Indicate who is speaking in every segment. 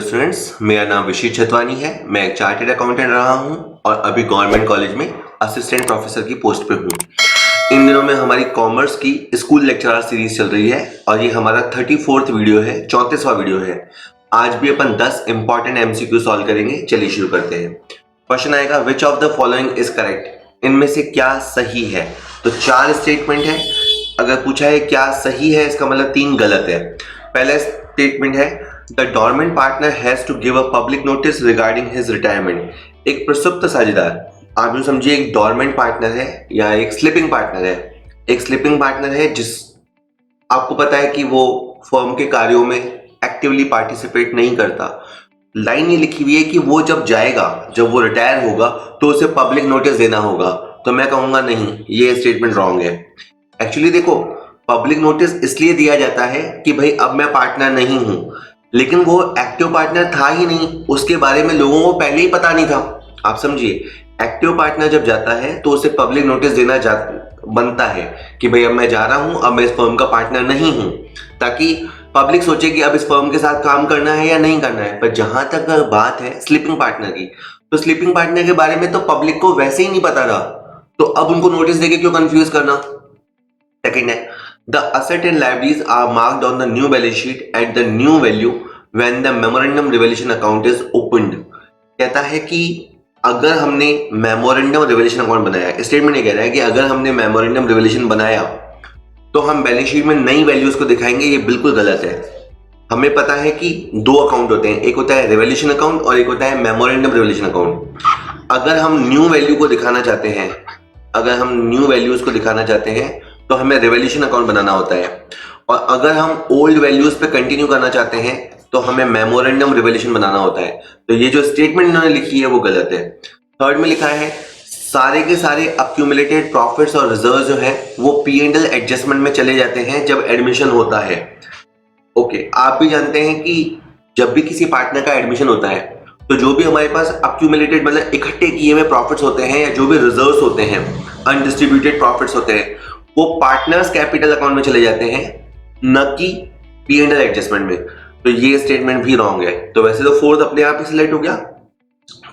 Speaker 1: Students, मेरा नाम विशीत छतवानी है। मैं एक चार्टेड अकाउंटेंट रहा हूं और अभी गवर्नमेंट कॉलेज में असिस्टेंट प्रोफेसर की पोस्ट पे हूं। इन दिनों में हमारी कॉमर्स की स्कूल लेक्चरर सीरीज चल रही है और ये हमारा 34th वीडियो है, 34वां वीडियो है। आज भी अपन 10 इंपॉर्टेंट MCQ सॉल्व करेंगे। चलिए शुरू करते हैं। क्वेश्चन आएगा, which of the following is correct? इनमें से क्या सही है? तो 4 स्टेटमेंट है। अगर पूछा है क्या सही है, इसका मतलब 3 गलत है। पहला स्टेटमेंट है, the dormant partner has to give a public notice regarding his retirement. एक प्रसुप्त साझेदार, आप यूं समझिए एक डॉर्मेंट पार्टनर है या एक स्लीपिंग पार्टनर है। एक स्लीपिंग पार्टनर है जिस आपको पता है कि वो फर्म के कार्यों में एक्टिवली पार्टिसिपेट नहीं करता। लाइन ये लिखी हुई है कि वो जब जाएगा, जब वो रिटायर होगा तो उसे पब्लिक नोटिस देना होगा। तो मैं कहूंगा नहीं, ये स्टेटमेंट रॉन्ग है। एक्चुअली देखो, पब्लिक नोटिस इसलिए दिया जाता है कि भाई अब मैं पार्टनर नहीं हूं, लेकिन वो एक्टिव पार्टनर था ही नहीं, उसके बारे में लोगों को पहले ही पता नहीं था। आप समझिए, एक्टिव पार्टनर जब जाता है तो उसे पब्लिक नोटिस देना बनता है कि भाई अब मैं जा रहा हूं, अब मैं इस फर्म का पार्टनर नहीं हूं, ताकि पब्लिक सोचे कि अब इस फर्म के साथ काम करना है या नहीं करना है। पर जहां तक बात है स्लीपिंग पार्टनर की, तो स्लीपिंग पार्टनर के बारे में तो पब्लिक को वैसे ही नहीं पता था, तो अब उनको नोटिस देके क्यों कंफ्यूज करना। सेकंड है, the asset and liabilities are marked on the new balance sheet at the new value when the memorandum revaluation account is opened। कहता है कि अगर हमने मेमोरेंडम रिवैल्यूएशन अकाउंट बनाया, स्टेटमेंट ये कह रहा है कि अगर हमने मेमोरेंडम रिवैल्यूएशन बनाया तो हम बैलेंस शीट में नई वैल्यूज को दिखाएंगे। ये बिल्कुल गलत है। हमें पता है कि 2 अकाउंट होते हैं, एक होता है रिवैल्यूएशन अकाउंट और एक होता है मेमोरेंडम रिवैल्यूएशन अकाउंट। अगर हम न्यू वैल्यू को दिखाना चाहते हैं, अगर हम न्यू वैल्यूज को दिखाना चाहते हैं तो हमें रिवैल्यूएशन अकाउंट बनाना होता है, और अगर हम ओल्ड वैल्यूज पे कंटिन्यू करना चाहते हैं तो हमें मेमोरेंडम रिवैल्यूएशन बनाना होता है। तो ये जो स्टेटमेंट इन्होंने लिखी है वो गलत है। थर्ड में लिखा है, सारे के सारे अक्यूमुलेटेड प्रॉफिट्स और रिजर्व जो है वो P&L एडजस्टमेंट में चले जाते हैं जब एडमिशन होता है। ओके, आप भी जानते हैं कि जब भी किसी पार्टनर का एडमिशन होता है तो जो भी हमारे पास अक्यूमुलेटेड मतलब इकट्ठे किए हुए प्रॉफिट्स होते हैं या जो भी रिजर्व्स होते हैं, अनडिस्ट्रीब्यूटेड प्रॉफिट्स होते हैं, वो पार्टनर्स कैपिटल अकाउंट में चले जाते हैं, न कि P&L एडजस्टमेंट में। तो ये स्टेटमेंट भी रॉन्ग है। तो वैसे तो फोर्थ अपने आप ही सिलेक्ट हो गया,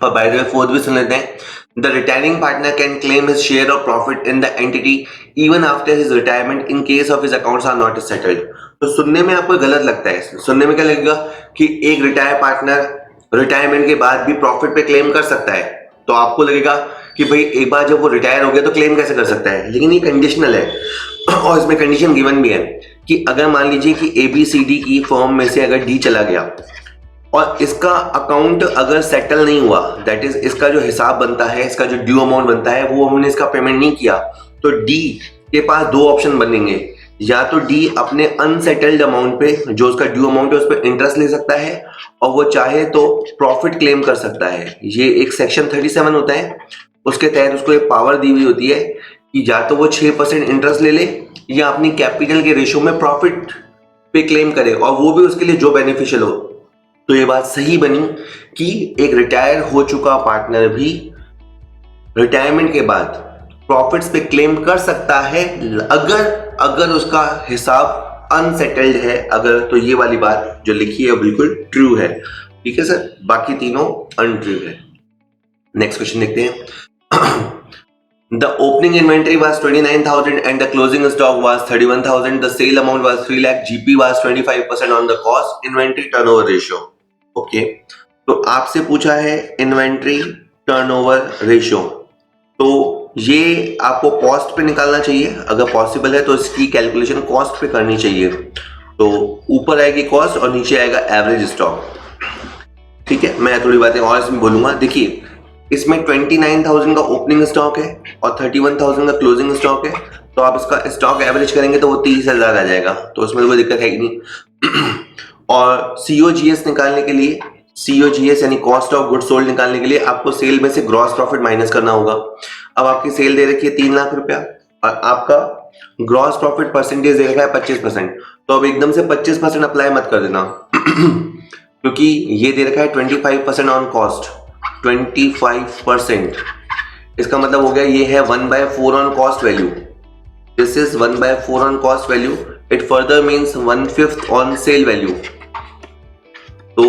Speaker 1: पर बाय द वे फोर्थ भी सुन लेते हैं। The retiring partner can claim his share of profit in the entity even after his retirement in case of his accounts are not settled. तो सुनने में आपको गलत लगता है, सुनने में क्या लगेगा कि एक रिटायर पार्टनर रिटायरमेंट के बाद भी प्रॉफिट पे क्लेम कर सकता है। तो आपको लगेगा कि भाई एक बार जब वो रिटायर हो गया तो क्लेम कैसे कर सकता है, लेकिन ये कंडीशनल है और इसमें कंडीशन गिवन भी है कि अगर मान लीजिए कि ABCD की फर्म में से अगर D चला गया और इसका अकाउंट अगर सेटल नहीं हुआ, दैट इज इसका जो हिसाब बनता है, इसका जो ड्यू अमाउंट बनता है वो हमने इसका पेमेंट नहीं किया, तो D के पास 2 ऑप्शन बनेंगे। या तो D अपने अनसेटल्ड अमाउंट पे जो उसका ड्यू अमाउंट है उस पर इंटरेस्ट ले सकता है और वो चाहे तो प्रॉफिट क्लेम कर सकता है। ये एक सेक्शन 37 होता है, उसके तहत उसको एक पावर दी हुई होती है कि या तो वो 6% इंटरेस्ट ले ले या अपनी कैपिटल के रेशियो में प्रॉफिट पे क्लेम करे, और वो भी उसके लिए जो बेनिफिशियल हो। तो ये बात सही बनी कि एक रिटायर हो चुका पार्टनर भी रिटायरमेंट के बाद प्रॉफिट्स पे क्लेम कर सकता है अगर उसका हिसाब अनसेटल्ड है। अगर तो ये वाली बात जो लिखी है बिल्कुल ट्रू है। ठीक है सर, बाकी तीनों अनट्रू है। नेक्स्ट क्वेश्चन देखते हैं। The opening inventory was 29,000 and the closing stock was 31,000. The sale amount was 3 lakh. GP was 25% on the cost. Inventory turnover ratio. Okay. तो आपसे पूछा है इन्वेंट्री टर्नओवर रेशियो, तो ये आपको कॉस्ट पे निकालना चाहिए। अगर पॉसिबल है तो इसकी कैलकुलेशन कॉस्ट पे करनी चाहिए। तो ऊपर आएगी कॉस्ट और नीचे आएगा एवरेज स्टॉक। ठीक है, मैं थोड़ी बातें और इसमें बोलूंगा। देखिए, इसमें 29,000 का ओपनिंग स्टॉक है और 31,000 का क्लोजिंग स्टॉक है, तो आप इसका स्टॉक एवरेज करेंगे तो वो 30,000 आ जाएगा, तो उसमें कोई दिक्कत है ही नहीं। और COGS निकालने के लिए, COGS यानी कॉस्ट ऑफ गुड्स सोल्ड निकालने के लिए आपको सेल में से ग्रॉस प्रॉफिट माइनस करना होगा। अब आपकी सेल दे रखी है 3 लाख रुपया और आपका ग्रॉस प्रॉफिट परसेंटेज दे रखा है 25%, तो अब एकदम से 25% अप्लाई मत कर देना क्योंकि ये दे रखा है 25% ऑन कॉस्ट, 25%। इसका मतलब हो गया ये है 1/4 on cost value. This is 1/4 on cost value. It further means 1/5 on sale value. तो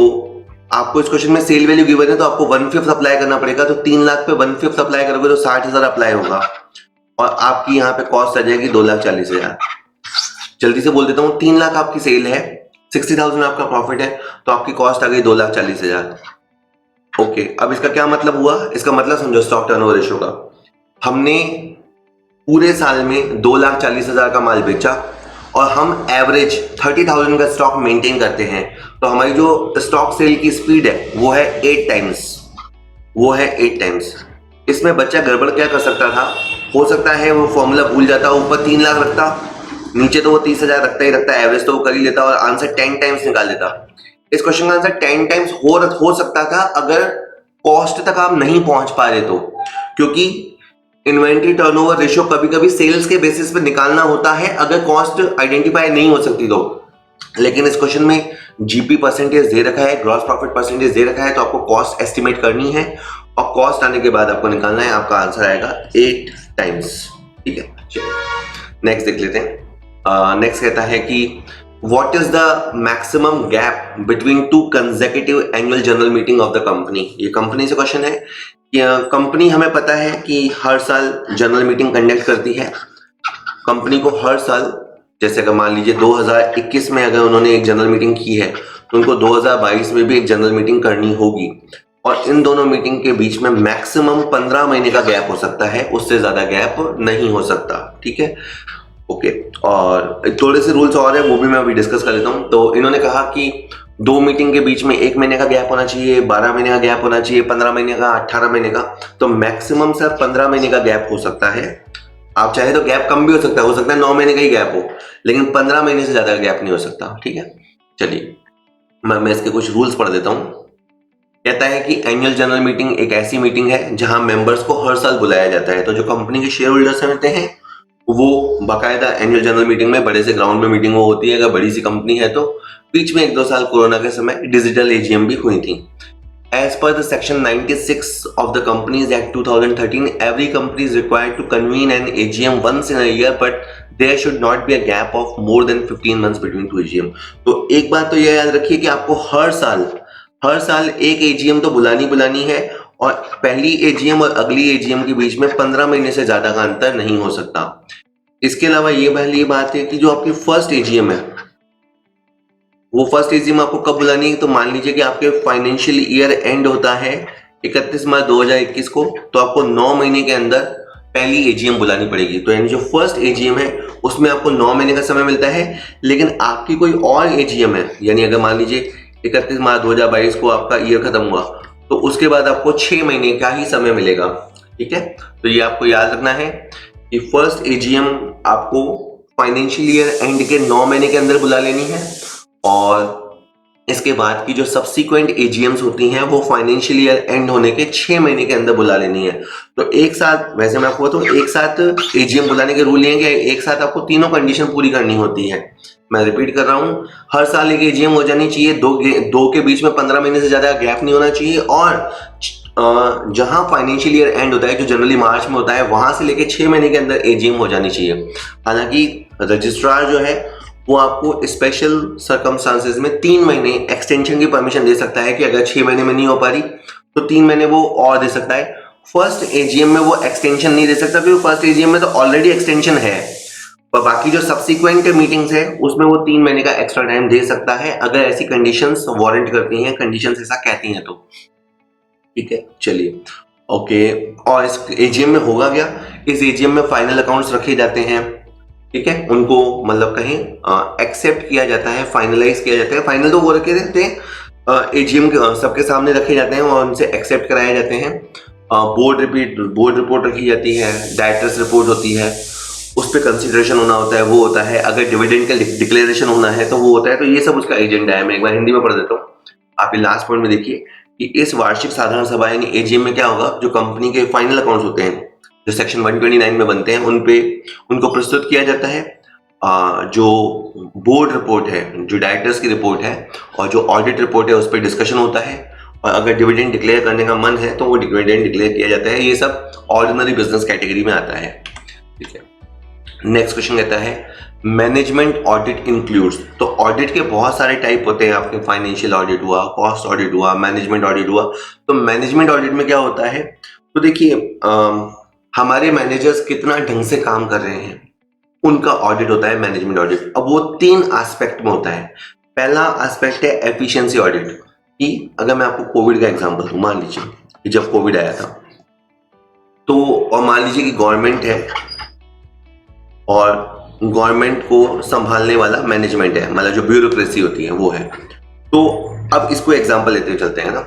Speaker 1: आपको इस क्वेश्चन में सेल वैल्यू गिवन है तो आपको 1/5 अप्लाई करना पड़ेगा, तो 3 लाख पे 1/5 अप्लाई करोगे तो 60,000 अप्लाई होगा और आपकी यहाँ पे कॉस्ट आ जाएगी 2,40,000। जल्दी से बोल देता हूँ, 3 लाख आपकी सेल है, 60,000 आपका प्रॉफिट है, तो आपकी कॉस्ट आ गई 2,40,000। ओके, अब इसका क्या मतलब हुआ? इसका मतलब समझो स्टॉक टर्नओवर रेशियो का। हमने पूरे साल में 2,40,000 का माल बेचा और हम एवरेज 30,000 का स्टॉक मेंटेन करते हैं, तो हमारी जो स्टॉक सेल की स्पीड है वो है 8 टाइम्स। इसमें बच्चा गड़बड़ क्या कर सकता था? हो सकता है वो फॉर्मूला भूल जाता, ऊपर 3 लाख रखता, नीचे तो वो 30,000 रखता ही रखता, एवरेज तो वो कर ही लेता और आंसर 10 टाइम्स निकाल देता। इस क्वेश्चन का आंसर 10 टाइम्स हो सकता था अगर कॉस्ट तक आप नहीं पहुंच पा रहे तो, क्योंकि इन्वेंट्री टर्नओवर रेशियो कभी कभी सेल्स के बेसिस पे निकालना होता है अगर कॉस्ट आइडेंटिफाई नहीं हो सकती तो। लेकिन इस क्वेश्चन में जीपी परसेंटेज दे रखा है, ग्रॉस प्रॉफिट परसेंटेज दे रखा है, तो आपको कॉस्ट एस्टिमेट करनी है और कॉस्ट आने के बाद आपको निकालना है, आपका आंसर आएगा 8 टाइम्स। ठीक है, चलिए नेक्स्ट देख लेते हैं। नेक्स्ट कहता है कि what is the maximum gap between 2 consecutive annual general meeting of the company. ये कंपनी से क्वेश्चन है कि कंपनी हमें पता है कि हर साल जनरल मीटिंग कंडक्ट करती है। कंपनी को हर साल, जैसे अगर मान लीजिए 2021 में अगर उन्होंने एक जनरल मीटिंग की है तो उनको 2022 में भी एक जनरल मीटिंग करनी होगी और इन दोनों मीटिंग के बीच में मैक्सिमम 15 महीने का गैप हो सकता है, उससे ज्यादा गैप नहीं हो सकता। ठीक है, ओके। और थोड़े से रूल्स और है वो भी मैं अभी डिस्कस कर लेता हूँ। तो इन्होंने कहा कि 2 मीटिंग के बीच में 1 महीने का गैप होना चाहिए, 12 महीने का गैप होना चाहिए, 15 महीने का, 18 महीने का। तो मैक्सिमम सर 15 महीने का गैप हो सकता है। आप चाहे तो गैप कम भी हो सकता है 9 महीने का ही गैप हो, लेकिन 15 महीने से ज्यादा गैप नहीं हो सकता। ठीक है, चलिए मैं इसके कुछ रूल्स पढ़ देता हूँ। कहता है कि एनुअल जनरल मीटिंग एक ऐसी मीटिंग है जहां मेंबर्स को हर साल बुलाया जाता है। तो जो कंपनी के शेयर होल्डर्स होते हैं वो बाकायदा एनुअल जनरल मीटिंग में बड़े से ग्राउंड में मीटिंग होती है। अगर बड़ी सी कंपनी है तो बीच में 1-2 साल कोरोना के समय डिजिटल एजीएम भी हुई थी। As per the section 96 of the Companies Act 2013, every company is required to convene an AGM once in a year, but there should not be a gap of more than 15 months between two AGM. तो एक बात तो यह याद रखिए कि आपको हर साल एक AGM तो बुलानी है और पहली AGM और अगली AGM के बीच में 15 महीने से ज्यादा का अंतर नहीं हो सकता। इसके अलावा ये पहली बात है कि जो आपकी फर्स्ट AGM है वो फर्स्ट एजीएम आपको कब बुलानी है? तो मान लीजिए कि आपके फाइनेंशियल ईयर एंड होता है 31 मार्च 2021 को, तो आपको 9 महीने के अंदर पहली एजीएम बुलानी पड़ेगी। तो यानी जो फर्स्ट एजीएम है उसमें आपको 9 महीने का समय मिलता है, लेकिन आपकी कोई और एजीएम है, यानी अगर मान लीजिए 31 मार्च 2022 को आपका ईयर खत्म हुआ तो उसके बाद आपको 6 महीने का ही समय मिलेगा। ठीक है, तो ये आपको याद रखना है कि फर्स्ट एजीएम आपको फाइनेंशियल ईयर एंड के 9 महीने के अंदर बुला लेनी है और इसके बाद की जो सब्सिक्वेंट एजीएम्स होती हैं वो फाइनेंशियल ईयर एंड होने के 6 महीने के अंदर बुला लेनी है। तो एक साथ, वैसे मैं आपको बताऊं, एक साथ एजीएम बुलाने के रूल ये है कि एक साथ आपको तीनों कंडीशन पूरी करनी होती है। मैं रिपीट कर रहा हूं, हर साल एक एजीएम हो जानी चाहिए, दो के बीच में 15 महीने से ज्यादा गैप नहीं होना चाहिए और जहां फाइनेंशियल ईयर एंड होता है जो जनरली मार्च में होता है वहां से लेके 6 महीने के अंदर एजीएम हो जानी चाहिए। हालांकि रजिस्ट्रार जो है वो आपको स्पेशल सर्कमस्टांसेस में 3 महीने एक्सटेंशन की परमिशन दे सकता है कि अगर 6 महीने में नहीं हो पा रही तो 3 महीने वो और दे सकता है। फर्स्ट एजीएम में वो एक्सटेंशन नहीं दे सकता क्योंकि फर्स्ट एजीएम में तो ऑलरेडी एक्सटेंशन है, पर बाकी जो सब्सिक्वेंट मीटिंग्स है उसमें वो 3 महीने का एक्स्ट्रा टाइम दे सकता है अगर ऐसी कंडीशंस वारंट करती हैं, कंडीशंस ऐसा कहती हैं तो। ठीक है, चलिए ओके। और इस एजीएम में होगा क्या? इस एजीएम में फाइनल अकाउंट्स रखे जाते हैं। ठीक है, उनको मतलब कहीं एक्सेप्ट किया जाता है, फाइनलाइज किया जाता है। फाइनल तो वो रखे रहते हैं, एजीएम सबके सामने रखे जाते हैं और उनसे एक्सेप्ट कराए जाते हैं। बोर्ड रिपोर्ट रखी जाती है, डायरेक्टर्स रिपोर्ट होती है, उस पर कंसिडरेशन होना होता है, वो होता है। अगर डिविडेंड का डिक्लेरेशन होना है तो वो होता है। तो ये सब उसका एजेंडा है। मैं एक बार हिंदी में पढ़ देता हूँ, आप ये लास्ट पॉइंट में देखिए कि इस वार्षिक साधारण सभा यानी एजीएम में क्या होगा, जो कंपनी के फाइनल अकाउंट्स होते हैं जो सेक्शन 129 में बनते हैं उनको प्रस्तुत किया जाता है। जो बोर्ड रिपोर्ट है, जो डायरेक्टर्स की रिपोर्ट है और जो ऑडिट रिपोर्ट है उस पर डिस्कशन होता है और अगर डिविडेंड डिक्लेयर करने का मन है तो वो डिविडेंड डिक्लेयर किया जाता है। ये सब ऑर्डिनरी बिजनेस कैटेगरी में आता है। ठीक है, नेक्स्ट क्वेश्चन कहता है मैनेजमेंट ऑडिट इंक्लूड्स, तो ऑडिट के बहुत सारे टाइप होते हैं आपके, फाइनेंशियल ऑडिट हुआ, कॉस्ट ऑडिट हुआ, मैनेजमेंट ऑडिट हुआ। तो मैनेजमेंट ऑडिट में क्या होता है, तो देखिए हमारे मैनेजर्स कितना ढंग से काम कर रहे हैं उनका ऑडिट होता है मैनेजमेंट ऑडिट। अब वो 3 एस्पेक्ट में होता है। पहला एस्पेक्ट है एफिशिएंसी ऑडिट, कि अगर मैं आपको कोविड का एग्जांपल दूं, मान लीजिए कि जब कोविड आया था तो, और मान लीजिए कि गवर्नमेंट है और गवर्नमेंट को संभालने वाला मैनेजमेंट है, मतलब जो ब्यूरोक्रेसी होती है वो है। तो अब इसको एग्जांपल लेते हुए चलते हैं ना,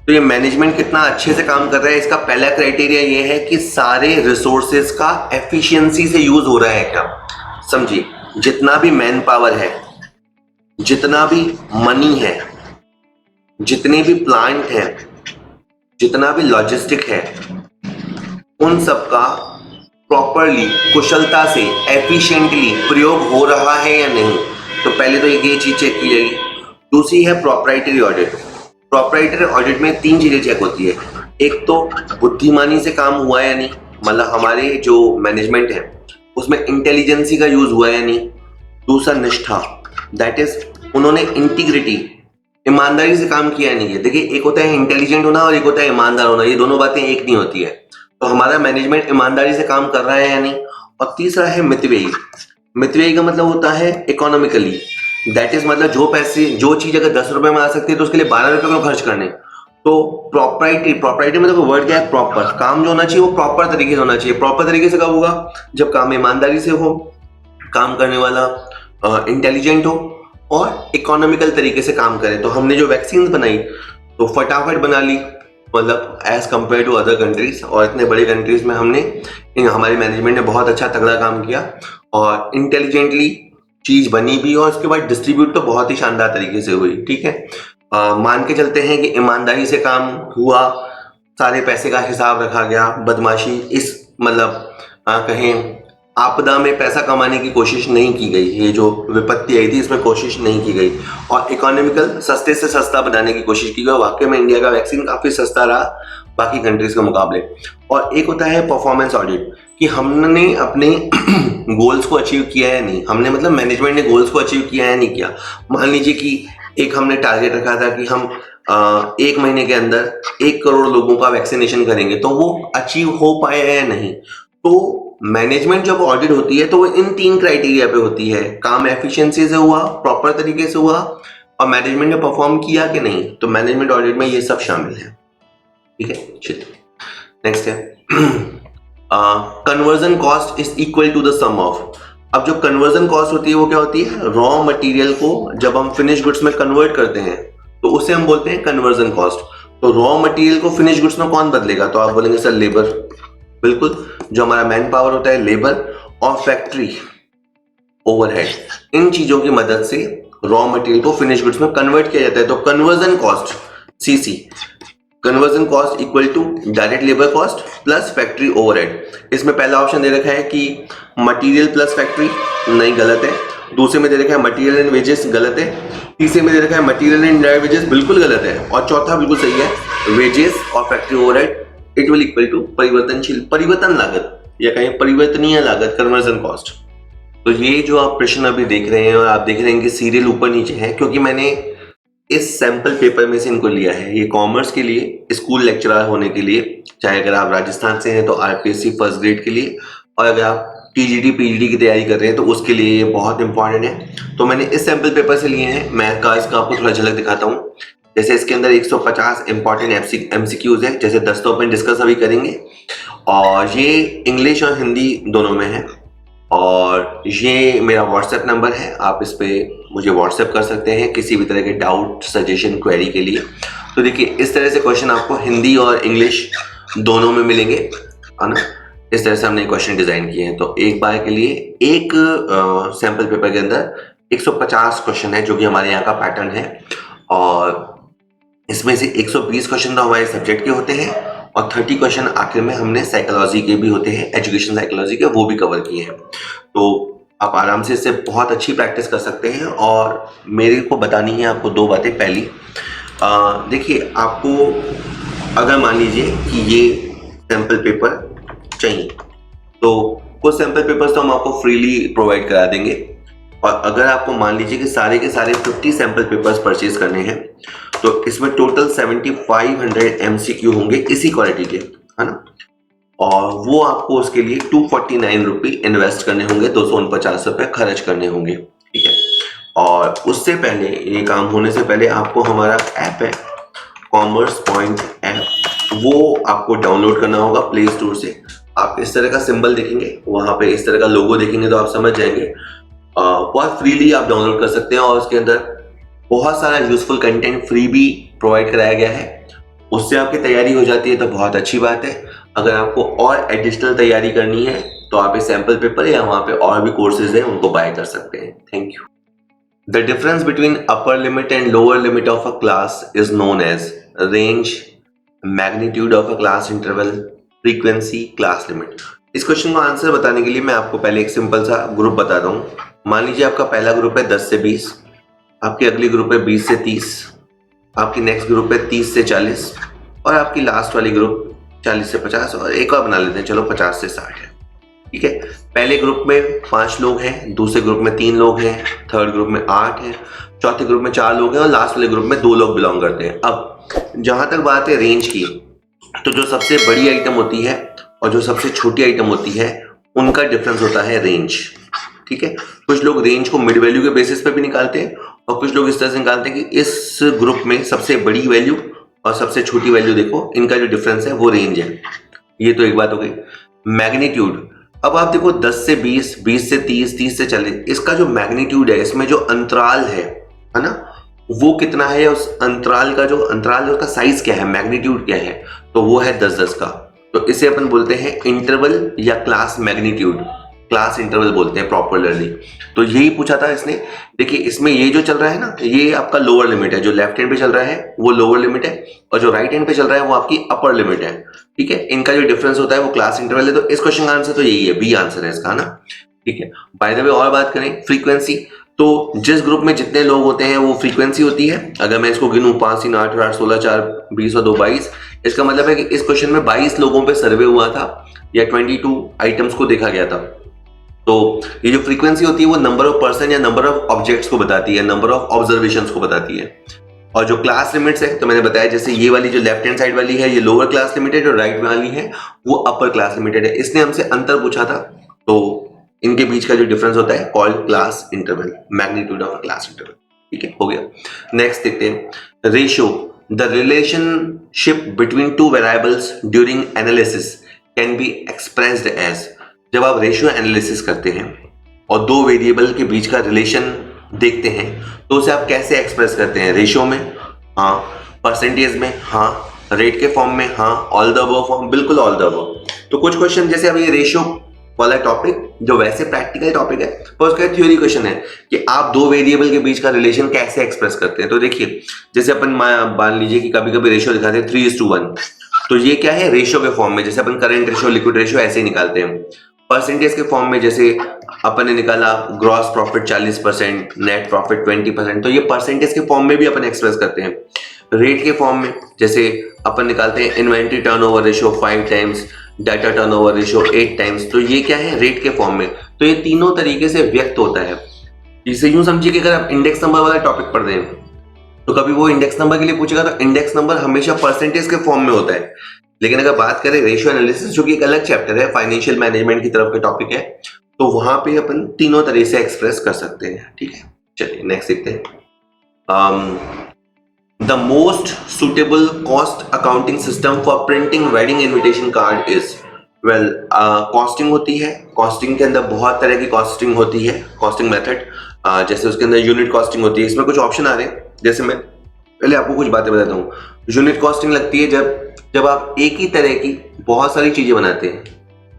Speaker 1: तो ये मैनेजमेंट कितना अच्छे से काम कर रहा है, इसका पहला क्राइटेरिया ये है कि सारे रिसोर्सेज का एफिशिएंसी से यूज हो रहा है क्या। समझिए, जितना भी मैन पावर है, जितना भी मनी है, जितने भी प्लांट है, जितना भी लॉजिस्टिक है, उन सब का प्रॉपरली, कुशलता से, एफिशिएंटली प्रयोग हो रहा है या नहीं। तो पहले तो ये चीज चेक की जाएगी। दूसरी है प्रोप्राइटरी ऑडिट। प्रोप्राइटरी ऑडिट में 3 चीजें चेक होती है। एक तो बुद्धिमानी से काम हुआ है या नहीं, मतलब हमारे जो मैनेजमेंट है उसमें इंटेलिजेंसी का यूज हुआ है या नहीं। दूसरा निष्ठा, दैट इज उन्होंने इंटीग्रिटी, ईमानदारी से काम किया है नहीं है। देखिए, एक होता है इंटेलिजेंट होना और एक होता है ईमानदार होना, ये दोनों बातें एक नहीं होती है। तो हमारा मैनेजमेंट ईमानदारी से काम कर रहा है या नहीं। और तीसरा है मितव्ययी। मितव्ययी का मतलब होता है इकोनॉमिकली, दैट इज मतलब जो पैसे, जो चीज अगर 10 रुपए में आ सकती है तो उसके लिए 12 रुपए क्यों खर्च करने। तो प्रॉपर्टी मतलब वर्ड क्या है, प्रॉपर। काम जो होना चाहिए वो प्रॉपर तरीके से होना चाहिए। प्रॉपर तरीके से कब होगा, जब काम ईमानदारी से हो, काम करने वाला इंटेलिजेंट हो और इकोनॉमिकल तरीके से काम करे। तो हमने जो वैक्सीन बनाई तो फटाफट बना ली, मतलब as compare to other countries, और इतने बड़े कंट्रीज में हमारी मैनेजमेंट ने बहुत अच्छा तगड़ा काम किया और इंटेलिजेंटली चीज बनी भी, और उसके बाद डिस्ट्रीब्यूट तो बहुत ही शानदार तरीके से हुई। ठीक है, मान के चलते हैं कि ईमानदारी से काम हुआ, सारे पैसे का हिसाब रखा गया, बदमाशी, इस मतलब कहें आपदा में पैसा कमाने की कोशिश नहीं की गई, ये जो विपत्ति आई थी इसमें कोशिश नहीं की गई, और इकोनॉमिकल, सस्ते से सस्ता बनाने की कोशिश की गई। वाकई में इंडिया का वैक्सीन काफी सस्ता रहा बाकी कंट्रीज के मुकाबले। और एक होता है परफॉर्मेंस ऑडिट, कि हमने अपने गोल्स को अचीव किया है नहीं, हमने मतलब मैनेजमेंट ने गोल्स को अचीव किया है नहीं किया। मान लीजिए कि एक हमने टारगेट रखा था कि हम 1 महीने के अंदर 1 करोड़ लोगों का वैक्सीनेशन करेंगे, तो वो अचीव हो पाया है या नहीं। तो मैनेजमेंट जब ऑडिट होती है तो वो इन 3 क्राइटेरिया पे होती है, काम एफिशिएंसी से हुआ, प्रॉपर तरीके से हुआ, और मैनेजमेंट ने परफॉर्म किया कि नहीं। तो मैनेजमेंट ऑडिट में ये सब शामिल है। ठीक है, चलिए नेक्स्ट है conversion cost is equal to the sum of. अब जो कन्वर्जन कॉस्ट होती है वो क्या होती है, रॉ मटेरियल को जब हम फिनिश गुड्स में कन्वर्ट करते हैं तो उसे हम बोलते हैं कन्वर्जन कॉस्ट। तो रॉ मटेरियल को फिनिश गुड्स में कौन बदलेगा, तो आप बोलेंगे सर लेबर। बिल्कुल, जो हमारा मैन पावर होता है, लेबर और फैक्ट्री ओवरहेड, इन चीजों की मदद से रॉ मटेरियल को फिनिश गुड्स में कन्वर्ट किया जाता है। तो conversion cost CC, conversion cost equal to direct labour cost plus factory overhead. इसमें पहला ऑप्शन दे रखा है कि मटेरियल प्लस फैक्ट्री, नहीं, गलत है। दूसरे में दे रखा है मटेरियल एंड वेजेस, गलत है। तीसरे में दे रखा है मटेरियल एंड डायरेक्ट वेजेस, बिल्कुल गलत है। और चौथा बिल्कुल सही है, वेजेस और factory overhead it will equal to परिवर्तनशील, परिवर्तन लागत या कहीं परिवर्तनीय लागत, कन्वर्जन कॉस्ट। तो ये जो आप प्रश्न अभी देख रहे हैं और आप देख रहे हैं कि सीरियल ऊपर नीचे है, क्योंकि मैंने इस सैंपल पेपर में से इनको लिया है। ये कॉमर्स के लिए, स्कूल लेक्चरर होने के लिए, चाहे अगर आप राजस्थान से हैं तो आरपीएससी फर्स्ट ग्रेड के लिए, और अगर आप टीजीटी पीजीटी की तैयारी कर रहे हैं तो उसके लिए ये बहुत इंपॉर्टेंट है। तो मैंने इस सैंपल पेपर से लिए हैं। मैं इसका आपको थोड़ा झलक दिखाता हूँ। जैसे इसके अंदर 150 इंपॉर्टेंट एमसीक्यूज है, जैसे 10 तो अपन डिस्कस अभी करेंगे, और ये इंग्लिश और हिंदी दोनों में है। और ये मेरा व्हाट्सएप नंबर है, आप इस पे मुझे व्हाट्सएप कर सकते हैं किसी भी तरह के डाउट, सजेशन, क्वेरी के लिए। तो देखिए, इस तरह से क्वेश्चन आपको हिंदी और इंग्लिश दोनों में मिलेंगे, है ना। इस तरह से हमने क्वेश्चन डिजाइन किए हैं। तो एक बार के लिए एक सैंपल पेपर के अंदर 150 क्वेश्चन है, जो कि हमारे यहाँ का पैटर्न है। और इसमें से 120 क्वेश्चन तो हमारे सब्जेक्ट के होते हैं और 30 क्वेश्चन आखिर में हमने साइकोलॉजी के भी होते हैं, एजुकेशन साइकोलॉजी के, वो भी कवर किए हैं। तो आप आराम से इससे बहुत अच्छी प्रैक्टिस कर सकते हैं। और मेरे को बतानी है आपको 2 बातें। पहली, देखिए, आपको अगर मान लीजिए कि ये सैंपल पेपर चाहिए तो कुछ सैंपल पेपर्स तो हम आपको फ्रीली प्रोवाइड करा देंगे, और अगर आपको मान लीजिए कि सारे के सारे 50 सैंपल पेपर्स परचेज करने हैं तो इसमें टोटल 7500 एमसीक्यू होंगे इसी क्वालिटी के, है ना। और वो आपको उसके लिए 249 रुपये इन्वेस्ट करने होंगे, 249 रुपये खर्च करने होंगे, ठीक है। और उससे पहले, ये काम होने से पहले आपको हमारा ऐप है कॉमर्स पॉइंट ऐप, वो आपको डाउनलोड करना होगा प्ले स्टोर से। आप इस तरह का सिंबल देखेंगे, वहां पे इस तरह का लोगो देखेंगे तो आप समझ जाएंगे। बहुत फ्रीली आप डाउनलोड कर सकते हैं और उसके अंदर बहुत सारा यूजफुल कंटेंट फ्री भी प्रोवाइड कराया गया है। उससे आपकी तैयारी हो जाती है तो बहुत अच्छी बात है। अगर आपको और एडिशनल तैयारी करनी है तो आप इस सैंपल पेपर या वहां पे और भी कोर्सेज हैं उनको बाय कर सकते हैं। Thank you. The difference between upper limit and lower limit of a class is known as range, magnitude of a class interval, frequency, class limit. इस क्वेश्चन को आंसर बताने के लिए मैं आपको पहले एक सिंपल सा ग्रुप बताता हूँ। मान लीजिए आपका पहला ग्रुप है 10 से 20, आपकी अगली ग्रुप है 20 से 30, आपकी नेक्स्ट ग्रुप है 30 से 40 और आपकी लास्ट वाली ग्रुप 40 से 50 और एक और बना लेते हैं, चलो 50 से 60 है, ठीक है। पहले ग्रुप में 5 लोग हैं, दूसरे ग्रुप में 3 लोग हैं, थर्ड ग्रुप में 8 है, चौथे ग्रुप में 4 लोग हैं और लास्ट वाले ग्रुप में 2 लोग बिलोंग करते हैं। अब जहां तक बात है रेंज की, तो जो सबसे बड़ी आइटम होती है और जो सबसे छोटी आइटम होती है उनका डिफरेंस होता है रेंज, ठीक है। कुछ लोग रेंज को मिड वैल्यू के बेसिस पे भी निकालते हैं और कुछ लोग इस तरह से निकालते हैं कि इस ग्रुप में सबसे बड़ी वैल्यू और सबसे छोटी वैल्यू देखो, इनका जो डिफरेंस है वो रेंज है। ये तो एक बात हो गई। मैग्नीट्यूड, अब आप देखो 10 से 20, 20 से 30, 30 से 40, इसका जो मैग्नीट्यूड है, इसमें जो अंतराल है ना, वो कितना है, उस अंतराल का जो अंतराल है उसका साइज क्या है, मैग्नीट्यूड क्या है, तो वो है 10-10 का। तो इसे अपन बोलते हैं इंटरवल या क्लास मैग्नीट्यूड, क्लास इंटरवल बोलते हैं प्रॉपरली। तो यही पूछा था इसने। देखिए इसमें ये जो चल रहा है ना, ये आपका लोअर लिमिट है, जो लेफ्ट हैंड पे चल रहा है वो लोअर लिमिट है और जो राइट हैंड पे चल रहा है वो आपकी अपर लिमिट है, ठीक है। इनका जो डिफरेंस होता है वो क्लास इंटरवल है। तो इस क्वेश्चन का आंसर तो यही है, बी आंसर है इसका ना, ठीक है। बाय द वे और बात करें फ्रीक्वेंसी, तो जिस ग्रुप में जितने लोग होते हैं वो फ्रीक्वेंसी होती है। अगर मैं इसको गिनूं 5 3 8 8 16 4 20 और 2 22, इसका मतलब है कि इस क्वेश्चन में 22 लोगों पे सर्वे हुआ था या 22 आइटम्स को देखा गया था। तो ये जो फ्रीक्वेंसी होती है वो नंबर ऑफ पर्सन या नंबर ऑफ ऑब्जेक्ट्स को बताती है, नंबर ऑफ ऑब्जर्वेशंस को बताती है। और जो क्लास लिमिट्स है, तो मैंने बताया जैसे ये वाली जो लेफ्ट हैंड साइड वाली है ये लोअर क्लास लिमिटेड और राइट वाली है वो अपर क्लास लिमिटेड है। इसने हमसे अंतर पूछा था, तो इनके बीच का जो डिफरेंस होता है called class interval, magnitude of a class interval, ठीक है, हो गया। नेक्स्ट देखते हैं ratio. The relationship between two variables during analysis can be expressed as. जब आप रेशियो एनालिसिस करते हैं और दो वेरिएबल के बीच का रिलेशन देखते हैं तो उसे आप कैसे एक्सप्रेस करते हैं, रेशियो में, हाँ, परसेंटेज में, हाँ, रेट के फॉर्म में, हाँ, ऑल द अबव फॉर्म, बिल्कुल ऑल द अबव। तो कुछ क्वेश्चन जैसे अब ये रेशियो वाला टॉपिक जो वैसे प्रैक्टिकल टॉपिक है पर उसका थ्योरी क्वेश्चन है कि आप दो वेरिएबल के बीच का रिलेशन कैसे एक्सप्रेस करते हैं। तो देखिए जैसे अपन मान लीजिए कि कभी कभी रेशियो दिखाते हैं 3:1, तो ये क्या है, रेशियो के फॉर्म में, जैसे अपन करंट रेशियो, लिक्विड रेशियो ऐसे ही निकालते हैं। परसेंटेज के फॉर्म में जैसे अपन ने निकाला ग्रॉस प्रॉफिट 40%, नेट प्रॉफिट 20%, तो ये परसेंटेज के फॉर्म में भी अपन एक्सप्रेस करते हैं। रेट के फॉर्म में जैसे अपन निकालते हैं inventory turnover ratio 5 times, data turnover ratio 8 times, तो ये क्या है, रेट के फॉर्म में। तो ये तीनों तरीके से व्यक्त होता है। इसे यूं समझिए कि अगर आप इंडेक्स नंबर वाला टॉपिक पढ़ रहे हैं तो कभी वो इंडेक्स नंबर के लिए पूछेगा तो इंडेक्स नंबर हमेशा परसेंटेज के फॉर्म में होता है। लेकिन अगर बात करें रेशियो एनालिसिस, जो कि एक अलग चैप्टर है, फाइनेंशियल मैनेजमेंट की तरफ का टॉपिक है, तो वहां पे अपन तीनों तरह से एक्सप्रेस कर सकते हैं, ठीक है। चलिए नेक्स्ट देखते हैं। The most suitable cost accounting system for printing wedding invitation card is. Well, costing होती है, कॉस्टिंग के अंदर बहुत तरह की कॉस्टिंग होती है, कॉस्टिंग मेथड, जैसे उसके अंदर यूनिट कॉस्टिंग होती है। इसमें कुछ ऑप्शन आ रहे हैं, जैसे मैं पहले आपको कुछ बातें बताता हूँ। यूनिट कॉस्टिंग लगती है जब आप एक ही तरह की बहुत सारी चीजें बनाते हैं,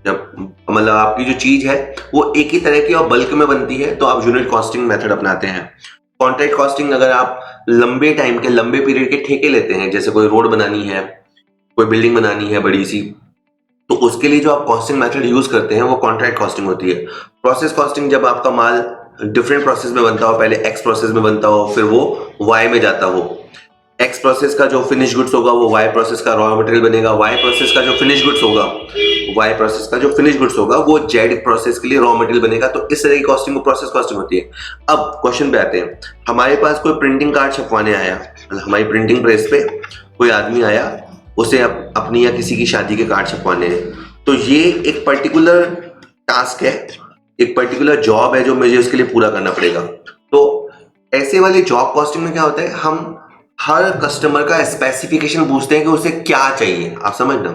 Speaker 1: जब मतलब आपकी जो चीज है वो एक ही तरह की और बल्क में बनती है, तो आप यूनिट कॉस्टिंग मेथड अपनाते हैं। कॉन्ट्रैक्ट कॉस्टिंग, अगर आप लंबे टाइम के, लंबे पीरियड के ठेके लेते हैं, जैसे कोई रोड बनानी है, कोई बिल्डिंग बनानी है बड़ी सी, तो उसके लिए जो आप कॉस्टिंग मेथड यूज करते हैं वो कॉन्ट्रैक्ट कॉस्टिंग होती है। प्रोसेस कॉस्टिंग, जब आपका माल डिफरेंट प्रोसेस में बनता हो, पहले एक्स प्रोसेस में बनता हो फिर वो वाई में जाता हो, एक्स प्रोसेस का जो फिनिश गुड्स होगा वो वाई प्रोसेस का रॉ मटेरियल बनेगा, वाई प्रोसेस का जो फिनिश गुड्स होगा, वाई प्रोसेस का जो फिनिश गुड्स होगा वो जेड प्रोसेस के लिए रॉ मटेरियल बनेगा। तो इस तरह की कॉस्टिंग को प्रोसेस कॉस्टिंग होती है। अब क्वेश्चन पे आते हैं, हमारे पास कोई प्रिंटिंग कार्ड छपवाने आया, हमारी प्रिंटिंग प्रेस पे कोई आदमी आया, उसे अपनी या किसी की शादी के कार्ड छपवाने हैं। तो ये एक पर्टिकुलर टास्क है, एक पर्टिकुलर जॉब है जो मुझे उसके लिए पूरा करना पड़ेगा। तो ऐसे वाली जॉब कॉस्टिंग में क्या होता है, हम हर कस्टमर का स्पेसिफिकेशन पूछते हैं कि उसे क्या चाहिए। आप समझना,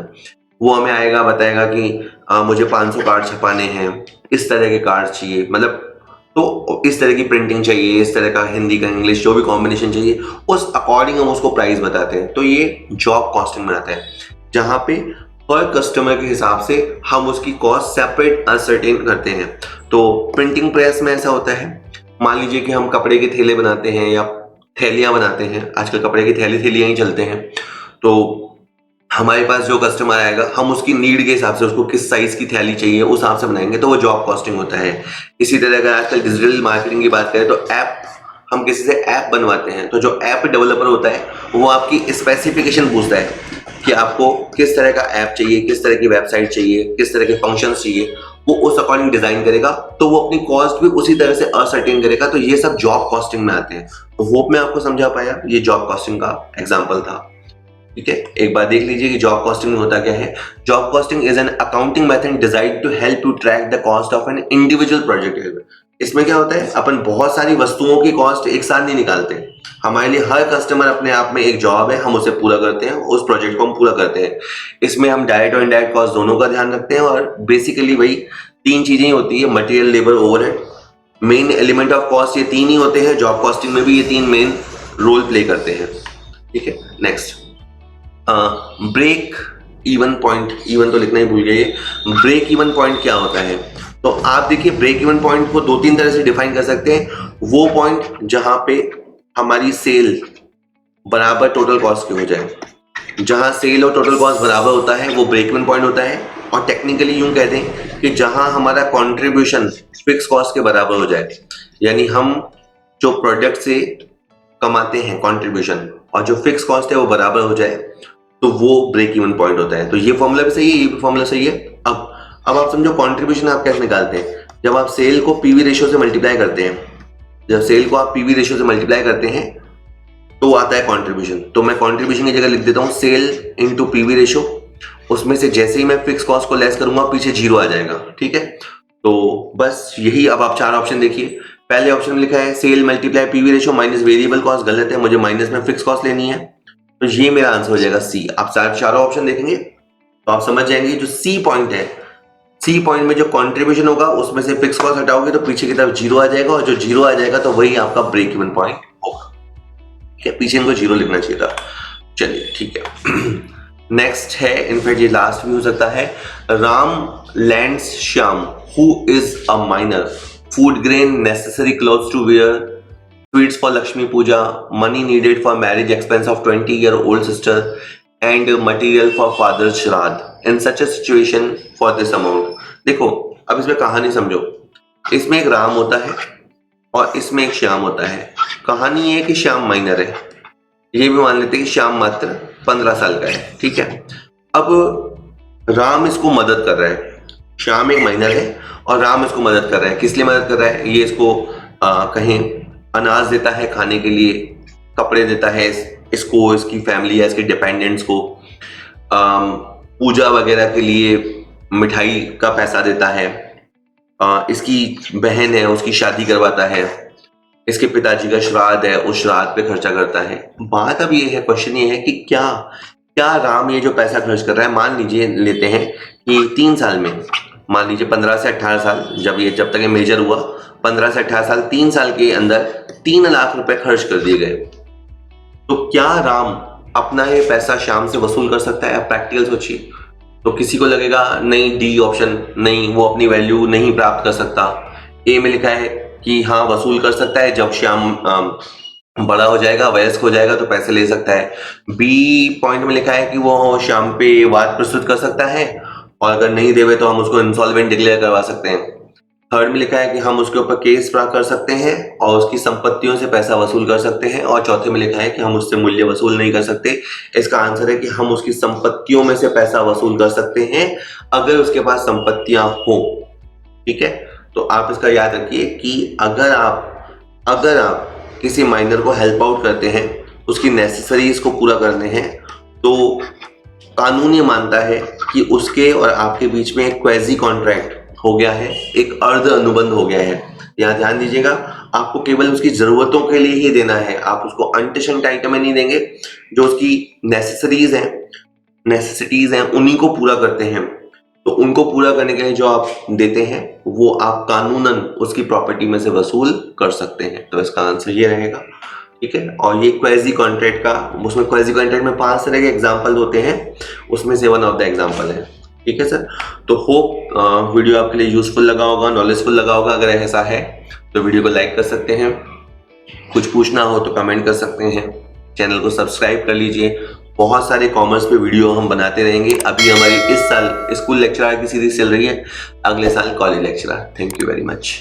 Speaker 1: वो हमें आएगा बताएगा कि मुझे 500 कार्ड छपाने हैं, इस तरह के कार्ड चाहिए, मतलब तो इस तरह की प्रिंटिंग चाहिए, इस तरह का हिंदी का इंग्लिश जो भी कॉम्बिनेशन चाहिए, उस अकॉर्डिंग हम उसको प्राइस बताते हैं। तो ये जॉब कॉस्टिंग में आता है, जहां पे हर कस्टमर के हिसाब से हम उसकी कॉस्ट सेपरेट असर्टेन करते हैं। तो प्रिंटिंग प्रेस में ऐसा होता है, मान लीजिए कि हम कपड़े के थैले बनाते हैं या थैलियां बनाते हैं, आजकल कपड़े की थैलियां ही चलते हैं। तो हमारे पास जो कस्टमर आएगा, हम उसकी नीड के हिसाब से उसको किस साइज की थैली चाहिए उस हिसाब से बनाएंगे, तो वो जॉब कॉस्टिंग होता है। इसी तरह अगर आजकल डिजिटल मार्केटिंग की बात करें तो ऐप, हम किसी से ऐप बनवाते हैं, तो जो ऐप डेवलपर होता है वो आपकी स्पेसिफिकेशन पूछता है कि आपको किस तरह का ऐप चाहिए, किस तरह की वेबसाइट चाहिए, किस तरह के फंक्शंस चाहिए, वो उस अकॉर्डिंग डिजाइन करेगा। तो वो अपनी कॉस्ट भी उसी तरह से असर्टेन करेगा। तो ये सब जॉब कॉस्टिंग में आते हैं। तो होप मैं आपको समझा पाया, ये जॉब कॉस्टिंग का एग्जांपल था। ठीक है, एक बार देख लीजिए कि जॉब कॉस्टिंग में होता क्या है। Job costing is an accounting method designed to help you track the cost of an individual project. इसमें क्या होता है, अपन बहुत सारी वस्तुओं की कॉस्ट एक साथ नहीं निकालते। हमारे लिए हर कस्टमर अपने आप में एक जॉब है, हम उसे पूरा करते हैं, उस प्रोजेक्ट को हम पूरा करते हैं। इसमें हम डायरेक्ट और इनडायरेक्ट कॉस्ट दोनों का ध्यान रखते हैं, और बेसिकली वही तीन चीजें ही होती है, material, labour, overhead. Main element of cost ये तीन ही होते हैं। जॉब कॉस्टिंग में भी ये तीन मेन रोल प्ले करते हैं। ठीक है, next break even point. Even तो लिखना ही भूल गए। ब्रेक इवन पॉइंट क्या होता है, तो आप देखिए ब्रेक इवन पॉइंट को दो तीन तरह से डिफाइन कर सकते हैं। वो पॉइंट जहां पे हमारी सेल बराबर टोटल कॉस्ट की हो जाए, जहां सेल और टोटल कॉस्ट बराबर होता है वो ब्रेक इवन पॉइंट होता है। और टेक्निकली यूं कहते हैं कि जहां हमारा कंट्रीब्यूशन फिक्स कॉस्ट के बराबर हो जाए, यानी हम जो प्रोडक्ट से कमाते हैं कंट्रीब्यूशन और जो फिक्स कॉस्ट है वो बराबर हो जाए, तो वो ब्रेक इवन पॉइंट होता है। तो ये फॉर्मूला भी सही है, ये भी फॉर्मूला सही है। अब आप समझो कंट्रीब्यूशन आप कैसे निकालते हैं। जब आप सेल को पीवी रेशियो से मल्टीप्लाई करते हैं, जब सेल को आप पीवी रेशियो से मल्टीप्लाई करते हैं तो आता है कंट्रीब्यूशन। तो मैं कंट्रीब्यूशन की जगह लिख देता हूं सेल इनटू पीवी रेशियो। उसमें से जैसे ही मैं फिक्स कॉस्ट को लेस करूंगा पीछे जीरो आ जाएगा। ठीक है, तो बस यही। अब आप चार ऑप्शन देखिए। पहले ऑप्शन में लिखा है sale multiply P V ratio minus variable cost, गलत है, मुझे माइनस में फिक्स कॉस्ट लेनी है। तो ये मेरा आंसर हो जाएगा सी। आप चारों ऑप्शन देखेंगे तो आप समझ जाएंगे जो सी पॉइंट है, सी पॉइंट में जो कंट्रीब्यूशन होगा उसमें से फिक्स कॉस्ट हटाओगे तो पीछे की तरफ जीरो आ जाएगा, और जो जीरो आ जाएगा तो वही आपका ब्रेक इवन पॉइंट होगा। ठीक है, पीछे इनको जीरो लिखना चाहिए था। चलिए ठीक है। नेक्स्ट है, इनफैक्ट ये लास्ट भी हो सकता है। Ram lends Shyam who is a minor, food grain, necessary clothes to wear, sweets for Lakshmi Puja, money needed for marriage expense of 20-year-old sister, and material for father's shraddh. In such a situation for this amount. देखो, अब इसमें कहानी समझो। इसमें एक राम होता है और इसमें एक श्याम होता है। कहानी ये है कि श्याम माइनर है, ये भी मान लेते हैं कि श्याम मात्र 15 साल का है। ठीक है, अब राम इसको मदद कर रहा है। श्याम एक माइनर है और राम इसको मदद कर रहा है। किस लिए मदद कर रहा है, ये इसको कहीं अनाज देता है खाने के लिए, कपड़े देता है इसको, इसकी फैमिली है, इसके डिपेंडेंट्स को, पूजा वगैरह के लिए मिठाई का पैसा देता है, इसकी बहन है उसकी शादी करवाता है, इसके पिताजी का श्राद्ध है उस श्राद्ध पे खर्चा करता है। बात अब ये है, क्वेश्चन ये है कि क्या राम ये जो पैसा खर्च कर रहा है, मान लीजिए लेते हैं कि 3 साल में, मान लीजिए 15 से 18 साल, जब तक ये मेजर हुआ, 15 से 18 साल, 3 साल के अंदर 3 लाख रुपए खर्च कर दिए गए। तो क्या राम अपना ये पैसा श्याम से वसूल कर सकता है? प्रैक्टिकल सोचिए। तो किसी को लगेगा नहीं, डी ऑप्शन नहीं, वो अपनी वैल्यू नहीं प्राप्त कर सकता। ए में लिखा है कि हाँ वसूल कर सकता है, जब श्याम बड़ा हो जाएगा, वयस्क हो जाएगा तो पैसे ले सकता है। बी पॉइंट में लिखा है कि वो श्याम पे वाद प्रस्तुत कर सकता है, और अगर नहीं देवे तो हम उसको इंसॉल्वेंट डिक्लेयर करवा सकते हैं। थर्ड में लिखा है कि हम उसके ऊपर केस कर सकते हैं और उसकी संपत्तियों से पैसा वसूल कर सकते हैं, और चौथे में लिखा है कि हम उससे मूल्य वसूल नहीं कर सकते। इसका आंसर है कि हम उसकी संपत्तियों में से पैसा वसूल कर सकते हैं अगर उसके पास संपत्तियां हो। ठीक है, तो आप इसका याद रखिए कि अगर आप किसी माइनर को हेल्प आउट करते हैं, उसकी नेसेसरीज को पूरा करते हैं, तो कानून ये मानता है कि उसके और आपके बीच में एक क्वेजी कॉन्ट्रैक्ट हो गया है, एक अर्ध अनुबंध हो गया है। यहाँ ध्यान दीजिएगा, आपको केवल उसकी जरूरतों के लिए ही देना है, आप उसको अनटिशंट आइटम नहीं देंगे। जो उसकी नेसेसिटीज हैं उन्हीं को पूरा करते हैं, तो उनको पूरा करने के लिए जो आप देते हैं वो आप कानूनन उसकी प्रॉपर्टी में से वसूल कर सकते हैं। तो इसका आंसर ये रहेगा। ठीक है, और ये क्वेजी कॉन्ट्रैक्ट का, उसमें क्वेजी कॉन्ट्रैक्ट में 5 तरह के एग्जांपल होते हैं, उसमें से वन ऑफ द एग्जांपल है। ठीक है सर, तो होप वीडियो आपके लिए यूजफुल लगा होगा, नॉलेजफुल लगा होगा। अगर ऐसा है तो वीडियो को लाइक कर सकते हैं, कुछ पूछना हो तो कमेंट कर सकते हैं, चैनल को सब्सक्राइब कर लीजिए। बहुत सारे कॉमर्स पे वीडियो हम बनाते रहेंगे। अभी हमारी इस साल स्कूल लेक्चरर की सीरीज चल रही है, अगले साल college lecturer. Thank you very much.